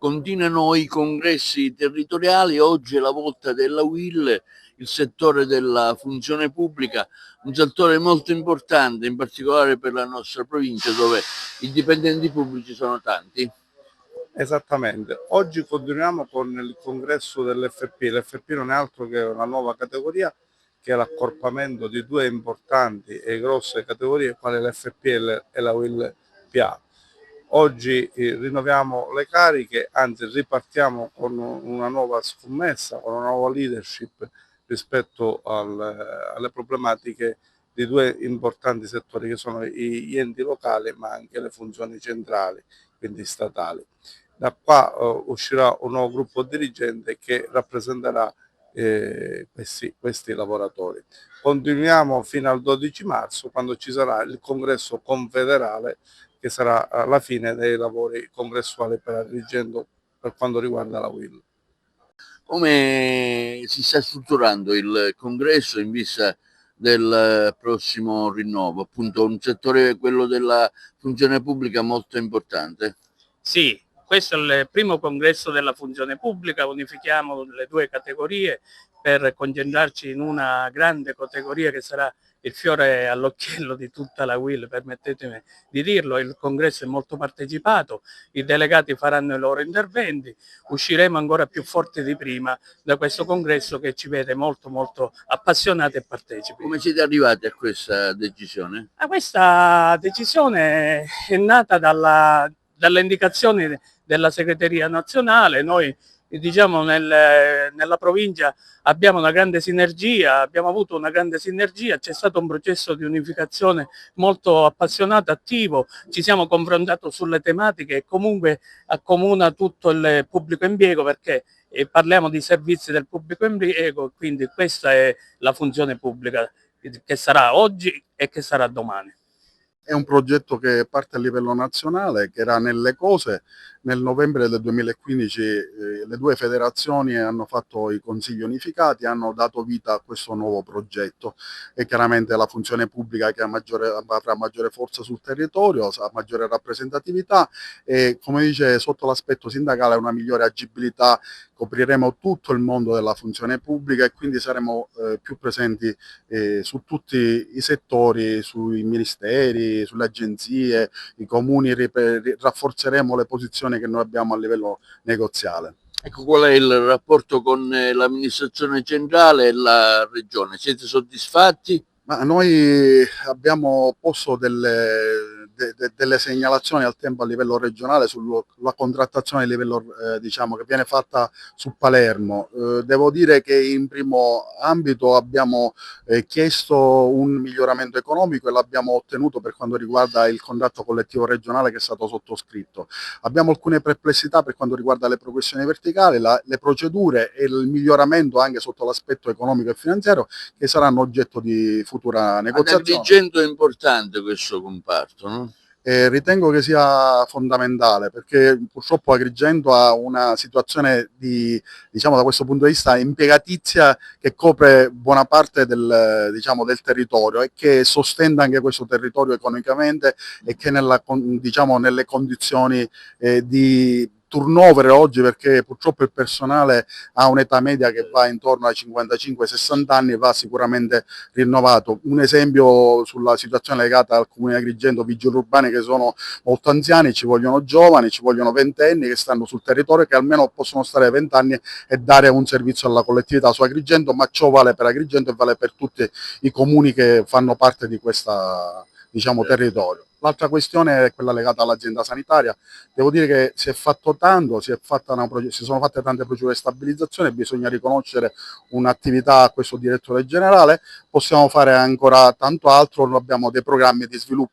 Continuano i congressi territoriali, oggi è la volta della UIL, il settore della funzione pubblica, un settore molto importante, in particolare per la nostra provincia dove i dipendenti pubblici sono tanti. Esattamente, oggi continuiamo con il congresso dell'FP. L'FP non è altro che una nuova categoria che è l'accorpamento di due importanti e grosse categorie quali l'FP e la UIL PA. Oggi rinnoviamo le cariche, anzi ripartiamo con una nuova scommessa, con una nuova leadership rispetto alle problematiche di due importanti settori che sono gli enti locali ma anche le funzioni centrali, quindi statali. Da qua uscirà un nuovo gruppo dirigente che rappresenterà questi lavoratori. Continuiamo fino al 12 marzo quando ci sarà il congresso confederale che sarà la fine dei lavori congressuali per Agrigento per quanto riguarda la UIL. Come si sta strutturando il congresso in vista del prossimo rinnovo? Appunto un settore, quello della funzione pubblica, molto importante. Sì, questo è il primo congresso della funzione pubblica, unifichiamo le due categorie per concentrarci in una grande categoria che sarà il fiore all'occhiello di tutta la UIL, permettetemi di dirlo. Il congresso è molto partecipato, i delegati faranno i loro interventi, usciremo ancora più forti di prima da questo congresso che ci vede molto appassionati e partecipi. Come siete arrivati a questa decisione? Questa decisione è nata dalle indicazioni della segreteria nazionale. Noi diciamo nella provincia abbiamo una grande sinergia, abbiamo avuto una grande sinergia, c'è stato un processo di unificazione molto appassionato, attivo, ci siamo confrontati sulle tematiche e comunque accomuna tutto il pubblico impiego perché parliamo di servizi del pubblico impiego, quindi questa è la funzione pubblica che sarà oggi e che sarà domani. È un progetto che parte a livello nazionale, che era nelle cose. Nel novembre del 2015 le due federazioni hanno fatto i consigli unificati, hanno dato vita a questo nuovo progetto e chiaramente la funzione pubblica che avrà maggiore forza sul territorio, ha maggiore rappresentatività e come dice sotto l'aspetto sindacale una migliore agibilità. Copriremo tutto il mondo della funzione pubblica e quindi saremo più presenti su tutti i settori, sui ministeri, sulle agenzie, i comuni, rafforzeremo le posizioni che noi abbiamo a livello negoziale. Ecco, qual è il rapporto con l'amministrazione centrale e la regione? Siete soddisfatti? Ma noi abbiamo posto delle segnalazioni al tempo a livello regionale sulla contrattazione a livello diciamo che viene fatta su Palermo. Devo dire che in primo ambito abbiamo chiesto un miglioramento economico e l'abbiamo ottenuto per quanto riguarda il contratto collettivo regionale che è stato sottoscritto. Abbiamo alcune perplessità per quanto riguarda le progressioni verticali, le procedure e il miglioramento anche sotto l'aspetto economico e finanziario che saranno oggetto di futura negoziazione. Ad Agrigento è importante questo comparto, no? Ritengo che sia fondamentale perché purtroppo Agrigento ha una situazione diciamo da questo punto di vista impiegatizia che copre buona parte del territorio e che sostenta anche questo territorio economicamente e che nelle condizioni di turnover oggi, perché purtroppo il personale ha un'età media che va intorno ai 55-60 anni, va sicuramente rinnovato. Un esempio sulla situazione legata al comune di Agrigento, vigili urbani che sono molto anziani, ci vogliono giovani, ci vogliono ventenni che stanno sul territorio, che almeno possono stare 20 anni e dare un servizio alla collettività su Agrigento, ma ciò vale per Agrigento e vale per tutti i comuni che fanno parte di questo territorio. L'altra questione è quella legata all'azienda sanitaria. Devo dire che si è fatto tanto, si sono fatte tante procedure di stabilizzazione, bisogna riconoscere un'attività a questo direttore generale, possiamo fare ancora tanto altro, noi abbiamo dei programmi di sviluppo